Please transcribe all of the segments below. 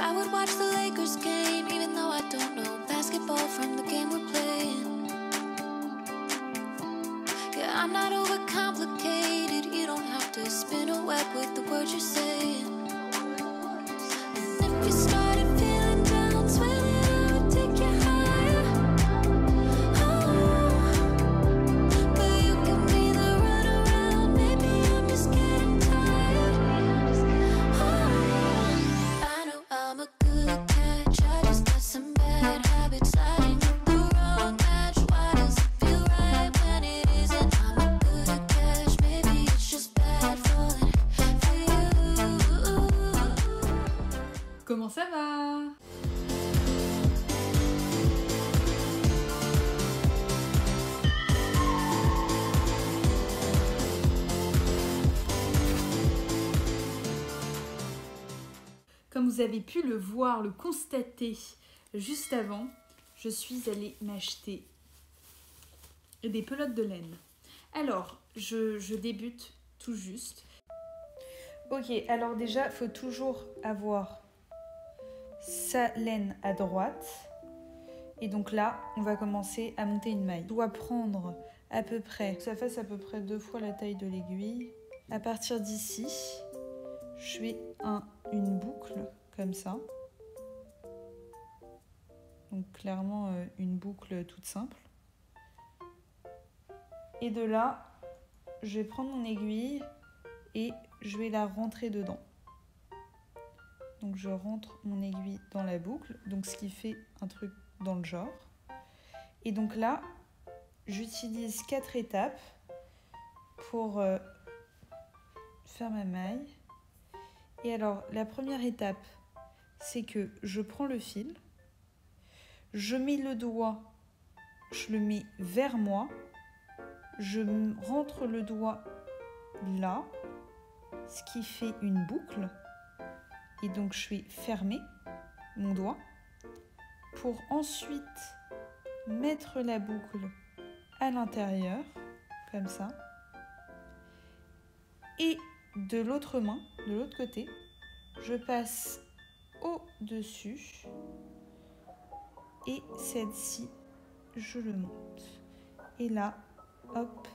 I would watch the Lakers game, even though I don't know basketball from the game we're playing. Yeah, I'm not overcomplicated. You don't have to spin a web with the words you're saying. And if you started feeling down, swear that I would take you higher. Oh, but you give me the runaround. Maybe I'm just getting tired. Oh, I know I'm a good catch. I just got some bad habits. Sliding with the wrong match. Why does it feel right when it isn't? I'm a good catch. Maybe it's just bad falling for you. Comment ça va? Comme vous avez pu le voir, le constater juste avant, je suis allée m'acheter des pelotes de laine. Alors, je débute tout juste. Ok, alors déjà, il faut toujours avoir sa laine à droite. Et donc là, on va commencer à monter une maille. Je dois prendre à peu près, que ça fasse à peu près 2 fois la taille de l'aiguille. À partir d'ici, je fais une boucle comme ça. Donc clairement une boucle toute simple. Et de là, je vais prendre mon aiguille et je vais la rentrer dedans. Donc je rentre mon aiguille dans la boucle, donc ce qui fait un truc dans le genre. Et donc là, j'utilise 4 étapes pour faire ma maille. Et alors, la première étape, c'est que je prends le fil, je mets le doigt, je le mets vers moi, je rentre le doigt là, ce qui fait une boucle. Et donc, je vais fermer mon doigt pour ensuite mettre la boucle à l'intérieur, comme ça. Et de l'autre main, de l'autre côté, je passe au-dessus et celle-ci, je le monte. Et là, hop,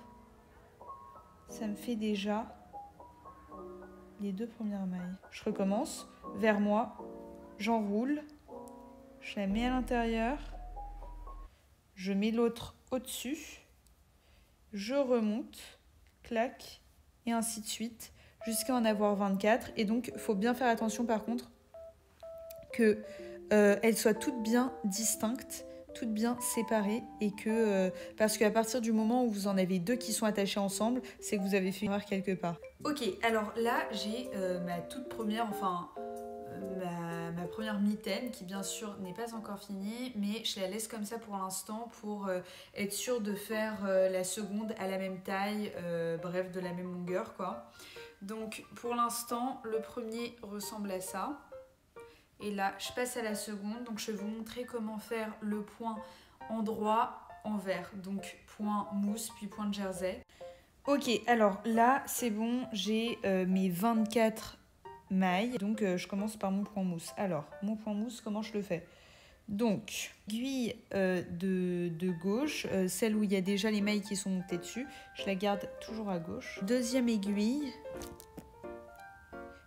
ça me fait déjà les 2 premières mailles. Je recommence, vers moi, j'enroule, je la mets à l'intérieur, je mets l'autre au-dessus, je remonte, clac, et ainsi de suite, jusqu'à en avoir 24. Et donc, il faut bien faire attention par contre qu'elles soient toutes bien distinctes, toutes bien séparées, et que parce qu'à partir du moment où vous en avez 2 qui sont attachés ensemble, c'est que vous avez fait une erreur quelque part. Ok, alors là j'ai ma toute première, ma première mitaine qui bien sûr n'est pas encore finie, mais je la laisse comme ça pour l'instant pour être sûre de faire la seconde à la même taille, bref de la même longueur quoi. Donc pour l'instant le premier ressemble à ça. Et là, je passe à la seconde. Donc, je vais vous montrer comment faire le point endroit envers. Donc, point mousse, puis point de jersey. Ok, alors là, c'est bon. J'ai mes 24 mailles. Donc, je commence par mon point mousse. Alors, mon point mousse, comment je le fais? Donc, aiguille de gauche, celle où il y a déjà les mailles qui sont montées dessus. Je la garde toujours à gauche. Deuxième aiguille,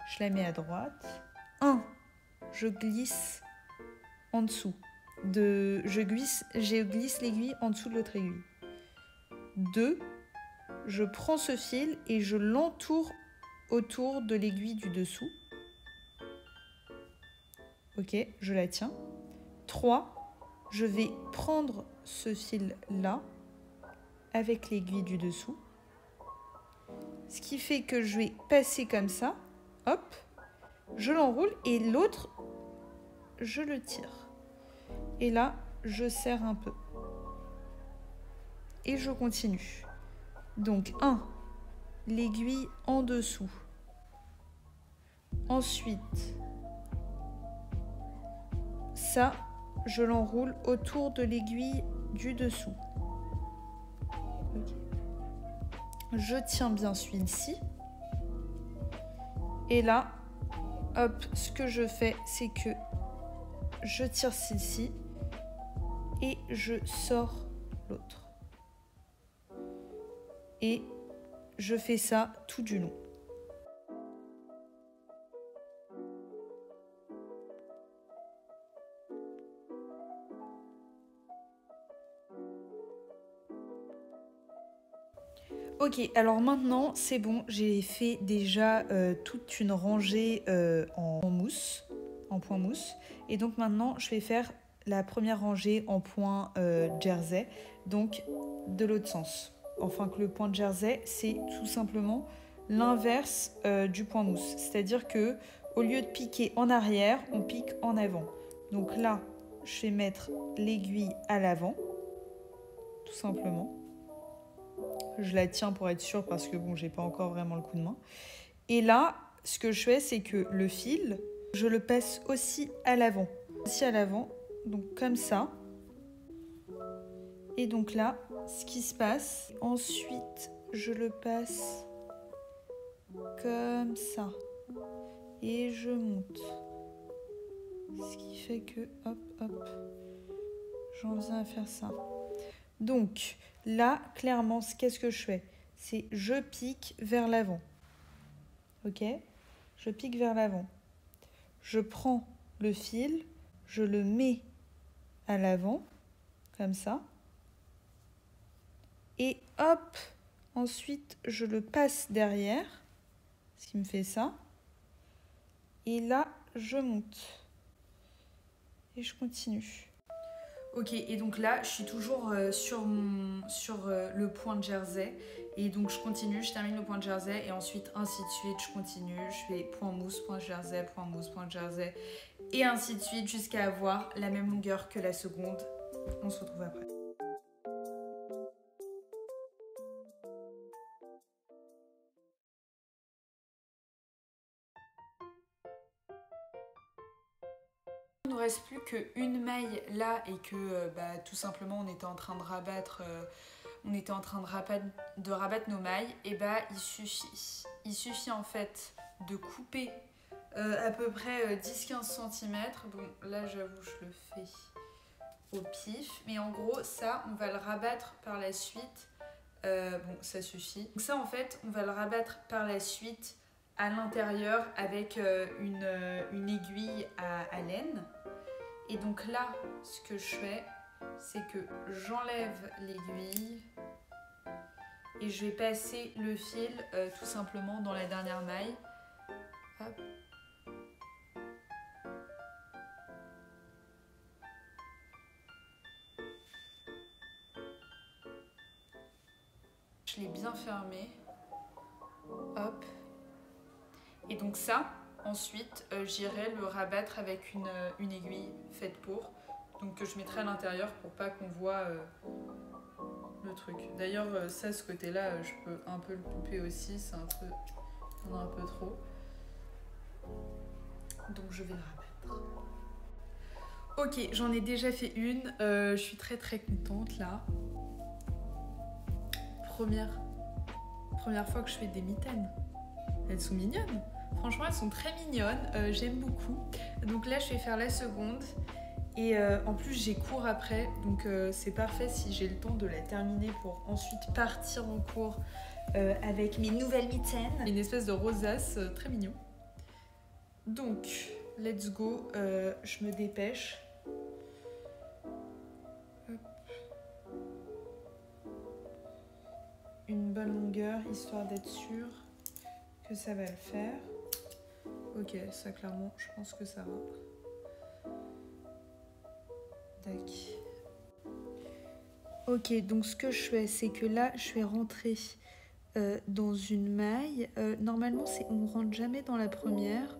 je la mets à droite. Je glisse en dessous. Je glisse l'aiguille en dessous de l'autre aiguille. 2, je prends ce fil et je l'entoure autour de l'aiguille du dessous. Ok, je la tiens. 3, je vais prendre ce fil-là avec l'aiguille du dessous. Ce qui fait que je vais passer comme ça. Hop, je l'enroule et l'autre, je le tire. Et là, je serre un peu. Et je continue. Donc, 1, l'aiguille en dessous. Ensuite, ça, je l'enroule autour de l'aiguille du dessous. Okay. Je tiens bien celui-ci. Et là, hop, ce que je fais, c'est que je tire celle-ci et je sors l'autre. Et je fais ça tout du long. Ok, alors maintenant c'est bon, j'ai fait déjà toute une rangée en mousse, en point mousse. Et donc maintenant je vais faire la première rangée en point jersey, donc de l'autre sens. Enfin que le point jersey c'est tout simplement l'inverse du point mousse. C'est-à-dire que au lieu de piquer en arrière, on pique en avant. Donc là, je vais mettre l'aiguille à l'avant, tout simplement. Je la tiens pour être sûre parce que bon, j'ai pas encore vraiment le coup de main. Et là, ce que je fais, c'est que le fil, je le passe aussi à l'avant. Aussi à l'avant, donc comme ça. Et donc là, ce qui se passe, ensuite, je le passe comme ça. Et je monte. Ce qui fait que, hop, hop, j'en viens à faire ça. Donc là, clairement, qu'est-ce que je fais? C'est je pique vers l'avant. Ok? Je pique vers l'avant. Je prends le fil, je le mets à l'avant, comme ça. Et hop, ensuite, je le passe derrière, ce qui me fait ça. Et là, je monte. Et je continue. Ok, et donc là, je suis toujours sur le point de jersey. Et donc, je continue, je termine le point de jersey. Et ensuite, ainsi de suite, je continue. Je fais point mousse, point jersey, point mousse, point jersey. Et ainsi de suite, jusqu'à avoir la même longueur que la seconde. On se retrouve après. Il ne nous reste plus qu'une maille là et que tout simplement on était en train de rabattre, nos mailles. Et il suffit en fait de couper à peu près 10-15 cm. Bon là j'avoue je le fais au pif, mais en gros ça on va le rabattre par la suite. Bon ça suffit. Donc ça en fait on va le rabattre par la suite à l'intérieur avec une aiguille à laine. Et donc là, ce que je fais, c'est que j'enlève l'aiguille et je vais passer le fil tout simplement dans la dernière maille. Hop. Je l'ai bien fermé. Hop. Et donc ça, ensuite, j'irai le rabattre avec une aiguille faite pour. Donc que je mettrai à l'intérieur pour pas qu'on voit le truc. D'ailleurs, ça, ce côté-là, je peux un peu le couper aussi. C'est un peu... Il y en a un peu trop. Donc je vais le rabattre. Ok, j'en ai déjà fait une. Je suis très très contente là. Première fois que je fais des mitaines. Elles sont mignonnes. Franchement, elles sont très mignonnes. J'aime beaucoup. Donc là, je vais faire la seconde. Et en plus, j'ai cours après. Donc c'est parfait si j'ai le temps de la terminer pour ensuite partir en cours avec mes nouvelles mitaines. Une espèce de rosace très mignon. Donc, let's go. Je me dépêche. Hop. Une bonne longueur, histoire d'être sûre que ça va le faire. Ok, ça clairement, je pense que ça va. Tac. Ok, donc ce que je fais, c'est que là, je vais rentrer dans une maille. Normalement, on ne rentre jamais dans la première.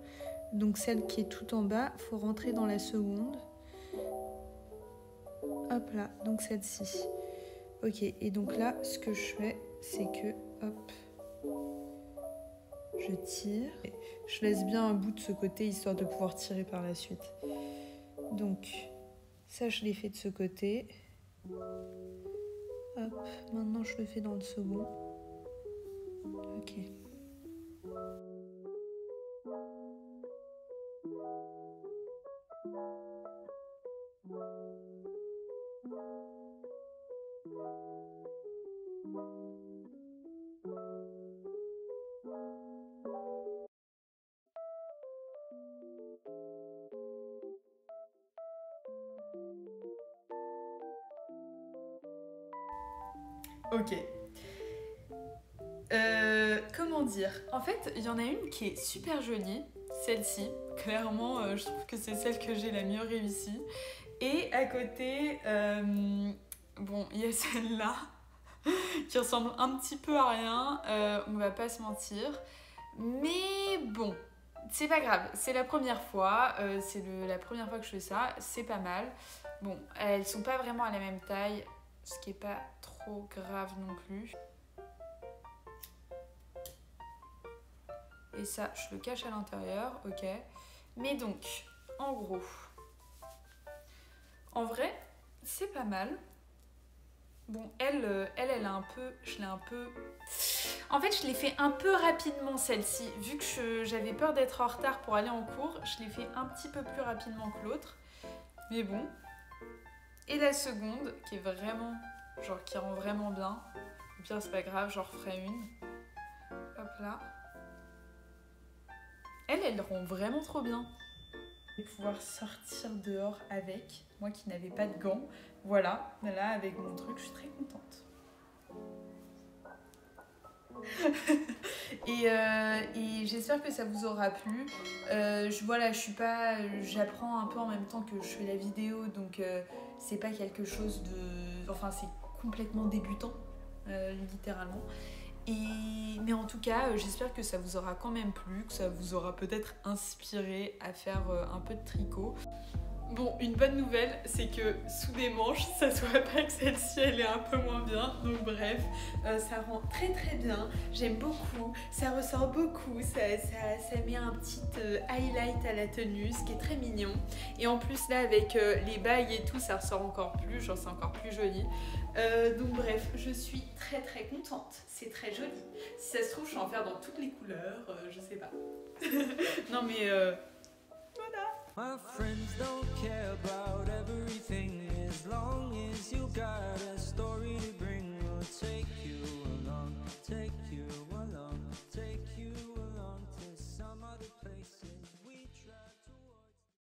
Donc celle qui est tout en bas, il faut rentrer dans la seconde. Hop là, donc celle-ci. Ok, et donc là, ce que je fais, c'est que, hop, je tire. Je laisse bien un bout de ce côté, histoire de pouvoir tirer par la suite. Donc, ça, je l'ai fait de ce côté. Hop, maintenant, je le fais dans le second. Ok. Ok. Comment dire? En fait, il y en a une qui est super jolie, celle-ci. Clairement, je trouve que c'est celle que j'ai la mieux réussie. Et à côté, bon, il y a celle-là qui ressemble un petit peu à rien, on va pas se mentir. Mais bon, c'est pas grave, c'est la première fois, la première fois que je fais ça, c'est pas mal. Bon, elles sont pas vraiment à la même taille, ce qui est pas trop grave non plus. Et ça, je le cache à l'intérieur, ok. Mais donc, en gros, en vrai, c'est pas mal. Bon, elle a un peu, je l'ai un peu... En fait, je l'ai fait un peu rapidement celle-ci. Vu que j'avais peur d'être en retard pour aller en cours, je l'ai fait un petit peu plus rapidement que l'autre. Mais bon. Et la seconde, qui est vraiment, genre qui rend vraiment bien. Au pire, c'est pas grave, j'en referai une. Hop là. Elle rend vraiment trop bien. Je vais pouvoir sortir dehors avec, moi qui n'avais pas de gants. Voilà, là avec mon truc, je suis très contente. et j'espère que ça vous aura plu. Voilà, j'apprends un peu en même temps que je fais la vidéo, donc c'est pas quelque chose de... Enfin, c'est complètement débutant, littéralement. Mais en tout cas, j'espère que ça vous aura quand même plu, que ça vous aura peut-être inspiré à faire un peu de tricot. Bon, une bonne nouvelle, c'est que sous des manches, ça se voit pas que celle-ci, elle est un peu moins bien. Donc bref, ça rend très très bien. J'aime beaucoup, ça ressort beaucoup, ça met un petit highlight à la tenue, ce qui est très mignon. Et en plus là, avec les bagues et tout, ça ressort encore plus, genre c'est encore plus joli. Donc bref, je suis très très contente, c'est très joli. Si ça se trouve, je vais en faire dans toutes les couleurs, je sais pas. Non mais... My friends don't care about everything